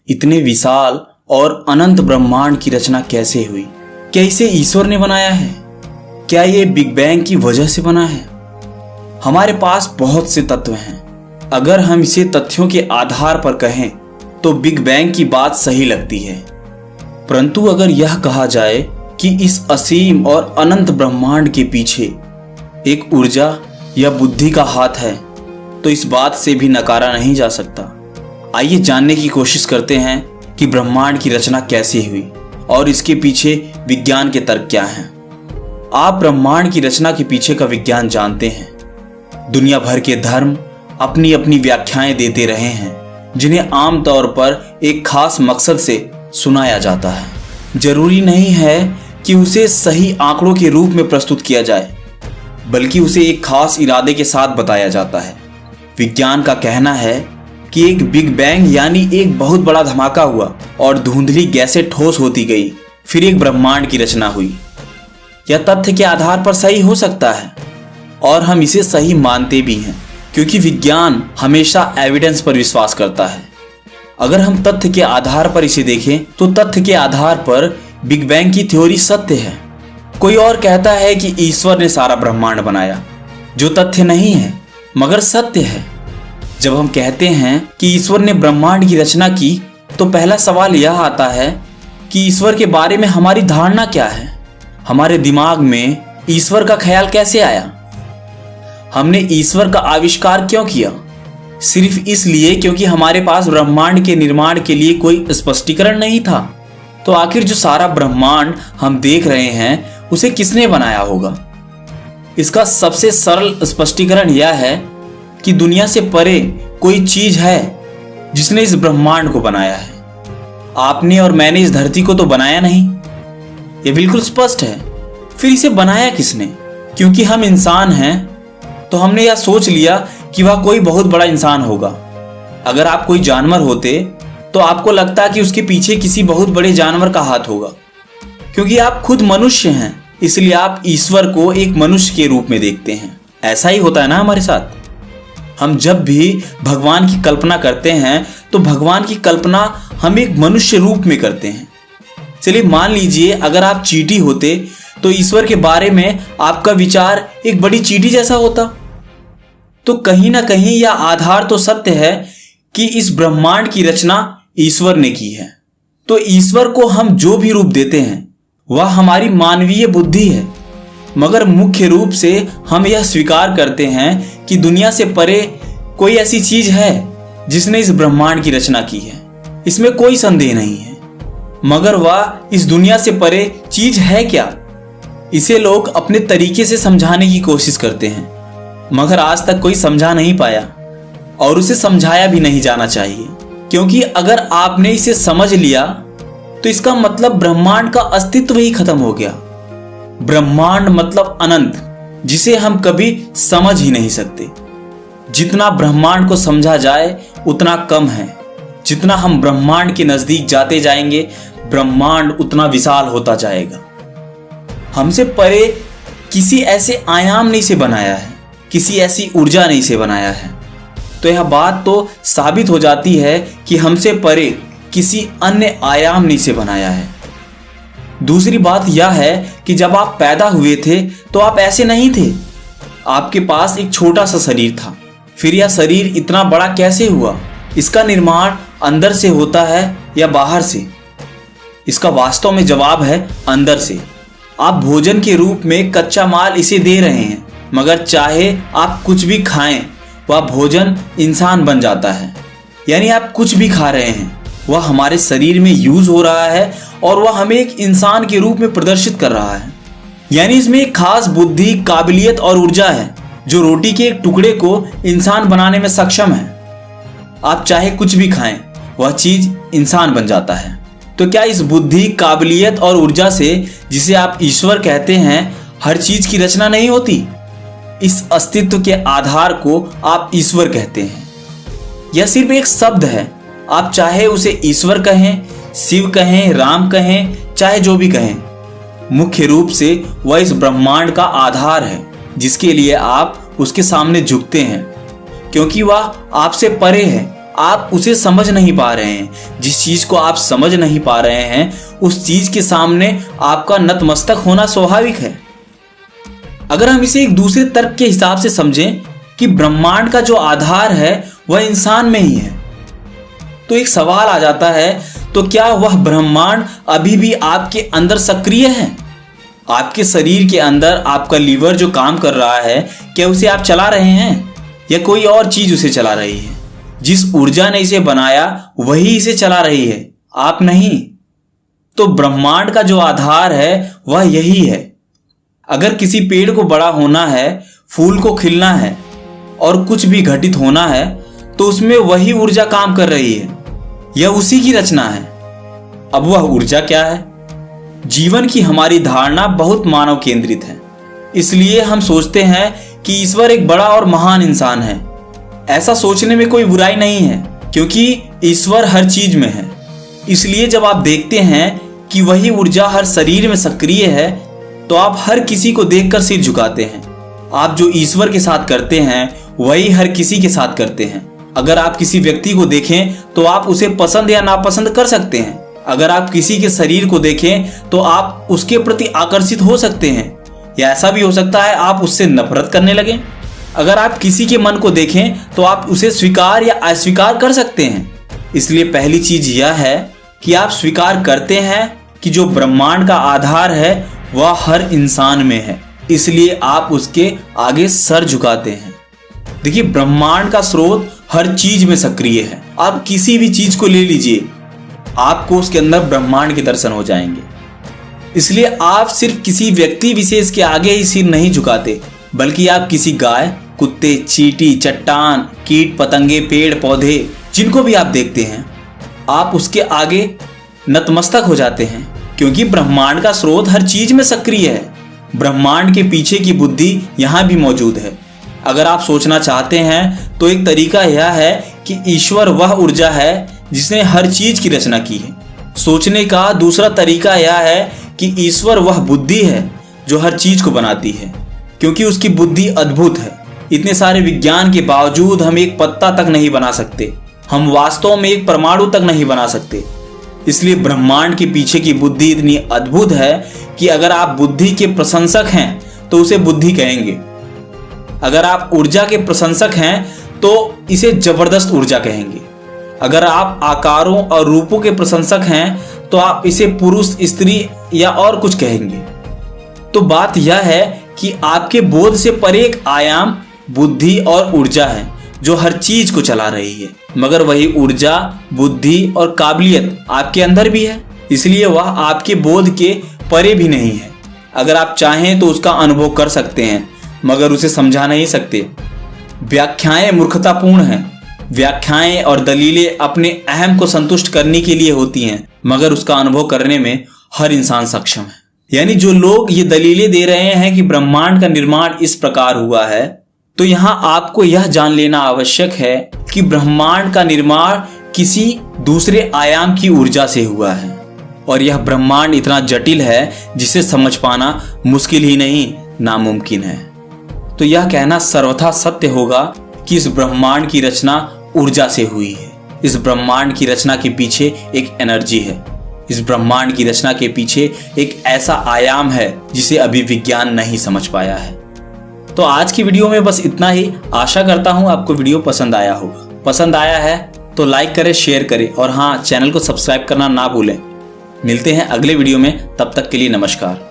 इतने विशाल और अनंत ब्रह्मांड की रचना कैसे हुई? क्या इसे ईश्वर ने बनाया है? क्या ये बिग बैंग की वजह से बना है? हमारे पास बहुत से तत्व हैं। अगर हम इसे तथ्यों के आधार पर कहें तो बिग बैंग की बात सही लगती है, परंतु अगर यह कहा जाए कि इस असीम और अनंत ब्रह्मांड के पीछे एक ऊर्जा या बुद्धि का हाथ है तो इस बात से भी नकारा नहीं जा सकता। आइए जानने की कोशिश करते हैं कि ब्रह्मांड की रचना कैसे हुई और इसके पीछे विज्ञान के तर्क क्या हैं। आप ब्रह्मांड की रचना के पीछे का विज्ञान जानते हैं। दुनिया भर के धर्म अपनी अपनी व्याख्याएं देते रहे हैं, जिन्हें आमतौर पर एक खास मकसद से सुनाया जाता है। जरूरी नहीं है कि उसे सही आंकड़ों के रूप में प्रस्तुत किया जाए, बल्कि उसे एक खास इरादे के साथ बताया जाता है। विज्ञान का कहना है कि एक बिग बैंग यानी एक बहुत बड़ा धमाका हुआ और धुंधली गैसें ठोस होती गई, फिर एक ब्रह्मांड की रचना हुई। यह तथ्य के आधार पर सही हो सकता है और हम इसे सही मानते भी हैं, क्योंकि विज्ञान हमेशा एविडेंस पर विश्वास करता है। अगर हम तथ्य के आधार पर इसे देखें तो तथ्य के आधार पर बिग बैंग की थ्योरी सत्य है। कोई और कहता है कि ईश्वर ने सारा ब्रह्मांड बनाया, जो तथ्य नहीं है मगर सत्य है। जब हम कहते हैं कि ईश्वर ने ब्रह्मांड की रचना की तो पहला सवाल यह आता है कि ईश्वर के बारे में हमारी धारणा क्या है। हमारे दिमाग में ईश्वर का ख्याल कैसे आया? हमने ईश्वर का आविष्कार क्यों किया? सिर्फ इसलिए क्योंकि हमारे पास ब्रह्मांड के निर्माण के लिए कोई स्पष्टीकरण नहीं था। तो आखिर जो सारा ब्रह्मांड हम देख रहे हैं उसे किसने बनाया होगा? इसका सबसे सरल स्पष्टीकरण यह है कि दुनिया से परे कोई चीज है जिसने इस ब्रह्मांड को बनाया है। आपने और मैंने इस धरती को तो बनाया नहीं, यह बिल्कुल स्पष्ट है। फिर इसे बनाया किसने? क्योंकि हम इंसान हैं तो हमने यह सोच लिया कि वह कोई बहुत बड़ा इंसान होगा। अगर आप कोई जानवर होते तो आपको लगता कि उसके पीछे किसी बहुत बड़े जानवर का हाथ होगा। क्योंकि आप खुद मनुष्य हैं, इसलिए आप ईश्वर को एक मनुष्य के रूप में देखते हैं। ऐसा ही होता है ना हमारे साथ। हम जब भी भगवान की कल्पना करते हैं तो भगवान की कल्पना हम एक मनुष्य रूप में करते हैं। चलिए मान लीजिए अगर आप चींटी होते तो ईश्वर के बारे में आपका विचार एक बड़ी चींटी जैसा होता। तो कहीं ना कहीं यह आधार तो सत्य है कि इस ब्रह्मांड की रचना ईश्वर ने की है। तो ईश्वर को हम जो भी रूप देते हैं वह हमारी मानवीय बुद्धि है, मगर मुख्य रूप से हम यह स्वीकार करते हैं कि दुनिया से परे कोई ऐसी चीज है जिसने इस ब्रह्मांड की रचना की है। इसमें कोई संदेह नहीं है। मगर वह इस दुनिया से परे चीज है क्या? इसे लोग अपने तरीके से समझाने की कोशिश करते हैं, मगर आज तक कोई समझा नहीं पाया और उसे समझाया भी नहीं जाना चाहिए। क्योंकि अगर आपने इसे समझ लिया तो इसका मतलब ब्रह्मांड का अस्तित्व ही खत्म हो गया। ब्रह्मांड मतलब अनंत, जिसे हम कभी समझ ही नहीं सकते। जितना ब्रह्मांड को समझा जाए उतना कम है। जितना हम ब्रह्मांड के नजदीक जाते जाएंगे ब्रह्मांड उतना विशाल होता जाएगा। हमसे परे किसी ऐसे आयाम ने इसे बनाया है, किसी ऐसी ऊर्जा ने इसे बनाया है। तो यह बात तो साबित हो जाती है कि हमसे परे किसी अन्य आयाम ने इसे बनाया है। दूसरी बात यह है कि जब आप पैदा हुए थे तो आप ऐसे नहीं थे। आपके पास एक छोटा सा शरीर था। फिर यह शरीर इतना बड़ा कैसे हुआ? इसका निर्माण अंदर से होता है या बाहर से? इसका वास्तव में जवाब है अंदर से। आप भोजन के रूप में कच्चा माल इसे दे रहे हैं, मगर चाहे आप कुछ भी खाएं वह भोजन इंसान बन जाता है। यानी आप कुछ भी खा रहे हैं वह हमारे शरीर में यूज हो रहा है और वह हमें एक इंसान के रूप में प्रदर्शित कर रहा है। यानी इसमें एक खास बुद्धि, काबिलियत और ऊर्जा है जो रोटी के एक टुकड़े को इंसान बनाने में सक्षम है। आप चाहे कुछ भी खाएं वह चीज इंसान बन जाता है। तो क्या इस बुद्धि, काबिलियत और ऊर्जा से, जिसे आप ईश्वर कहते हैं, हर चीज की रचना नहीं होती? इस अस्तित्व के आधार को आप ईश्वर कहते हैं। यह सिर्फ एक शब्द है। आप चाहे उसे ईश्वर कहें, शिव कहें, राम कहें, चाहे जो भी कहें, मुख्य रूप से वह इस ब्रह्मांड का आधार है जिसके लिए आप उसके सामने झुकते हैं, क्योंकि वह आपसे परे है आप उसे समझ नहीं पा रहे हैं। जिस चीज को आप समझ नहीं पा रहे हैं उस चीज के सामने आपका नतमस्तक होना स्वाभाविक है। अगर हम इसे एक दूसरे तर्क के हिसाब से समझें कि ब्रह्मांड का जो आधार है वह इंसान में ही है, तो एक सवाल आ जाता है, तो क्या वह ब्रह्मांड अभी भी आपके अंदर सक्रिय है? आपके शरीर के अंदर आपका लीवर जो काम कर रहा है, क्या उसे आप चला रहे हैं या कोई और चीज उसे चला रही है? जिस ऊर्जा ने इसे बनाया वही इसे चला रही है, आप नहीं। तो ब्रह्मांड का जो आधार है वह यही है। अगर किसी पेड़ को बड़ा होना है, फूल को खिलना है और कुछ भी घटित होना है, तो उसमें वही ऊर्जा काम कर रही है, यह उसी की रचना है। अब वह ऊर्जा क्या है? जीवन की हमारी धारणा बहुत मानव केंद्रित है, इसलिए हम सोचते हैं कि ईश्वर एक बड़ा और महान इंसान है। ऐसा सोचने में कोई बुराई नहीं है, क्योंकि ईश्वर हर चीज में है। इसलिए जब आप देखते हैं कि वही ऊर्जा हर शरीर में सक्रिय है, तो आप हर किसी को देखकर सिर झुकाते हैं। आप जो ईश्वर के साथ करते हैं वही हर किसी के साथ करते हैं। अगर आप किसी व्यक्ति को देखें तो आप उसे पसंद या नापसंद कर सकते हैं। अगर आप किसी के शरीर को देखें तो आप उसके प्रति आकर्षित हो सकते हैं, या ऐसा भी हो सकता है आप उससे नफरत करने लगें। अगर आप किसी के मन को देखें तो आप उसे स्वीकार या अस्वीकार कर सकते हैं। इसलिए पहली चीज यह है कि आप स्वीकार करते हैं कि जो ब्रह्मांड का आधार है वह हर इंसान में है, इसलिए आप उसके आगे सर झुकाते हैं। देखिए, ब्रह्मांड का स्रोत हर चीज में सक्रिय है। आप किसी भी चीज को ले लीजिए, आपको उसके अंदर ब्रह्मांड के दर्शन हो जाएंगे। इसलिए आप सिर्फ किसी व्यक्ति विशेष के आगे ही सिर नहीं झुकाते, बल्कि आप किसी गाय, कुत्ते, चींटी, चट्टान, कीट पतंगे, पेड़ पौधे, जिनको भी आप देखते हैं, आप उसके आगे नतमस्तक हो जाते हैं, क्योंकि ब्रह्मांड का स्रोत हर चीज में सक्रिय है। ब्रह्मांड के पीछे की बुद्धि यहां भी मौजूद है। अगर आप सोचना चाहते हैं तो एक तरीका यह है कि ईश्वर वह ऊर्जा है जिसने हर चीज की रचना की है। सोचने का दूसरा तरीका यह है कि ईश्वर वह बुद्धि है जो हर चीज को बनाती है, क्योंकि उसकी बुद्धि अद्भुत है। इतने सारे विज्ञान के बावजूद हम एक पत्ता तक नहीं बना सकते, हम वास्तव में एक परमाणु तक नहीं बना सकते। इसलिए ब्रह्मांड के पीछे की बुद्धि इतनी अद्भुत है कि अगर आप बुद्धि के प्रशंसक हैं तो उसे बुद्धि कहेंगे। अगर आप ऊर्जा के प्रशंसक हैं तो इसे जबरदस्त ऊर्जा कहेंगे। अगर आप आकारों और रूपों के प्रशंसक हैं तो आप इसे पुरुष, स्त्री या और कुछ कहेंगे। तो बात यह है कि आपके बोध से परे एक आयाम, बुद्धि और ऊर्जा है जो हर चीज को चला रही है, मगर वही ऊर्जा, बुद्धि और काबिलियत आपके अंदर भी है, इसलिए वह आपके बोध के परे भी नहीं है। अगर आप चाहें तो उसका अनुभव कर सकते हैं, मगर उसे समझा नहीं सकते। व्याख्याएं मूर्खतापूर्ण हैं। व्याख्याएं और दलीलें अपने अहम को संतुष्ट करने के लिए होती हैं, मगर उसका अनुभव करने में हर इंसान सक्षम है। यानी जो लोग ये दलीलें दे रहे हैं कि ब्रह्मांड का निर्माण इस प्रकार हुआ है, तो यहाँ आपको यह जान लेना आवश्यक है कि ब्रह्मांड का निर्माण किसी दूसरे आयाम की ऊर्जा से हुआ है, और यह ब्रह्मांड इतना जटिल है जिसे समझ पाना मुश्किल ही नहीं, नामुमकिन है। तो यह कहना सर्वथा सत्य होगा कि इस ब्रह्मांड की रचना ऊर्जा से हुई है। इस ब्रह्मांड की रचना के पीछे एक एनर्जी है। इस ब्रह्मांड की रचना के पीछे एक ऐसा आयाम है जिसे अभी विज्ञान नहीं समझ पाया है। तो आज की वीडियो में बस इतना ही। आशा करता हूं आपको वीडियो पसंद आया होगा। पसंद आया है तो लाइक करें, शेयर करें और हाँ, चैनल को सब्सक्राइब करना ना भूलें। मिलते हैं अगले वीडियो में, तब तक के लिए नमस्कार।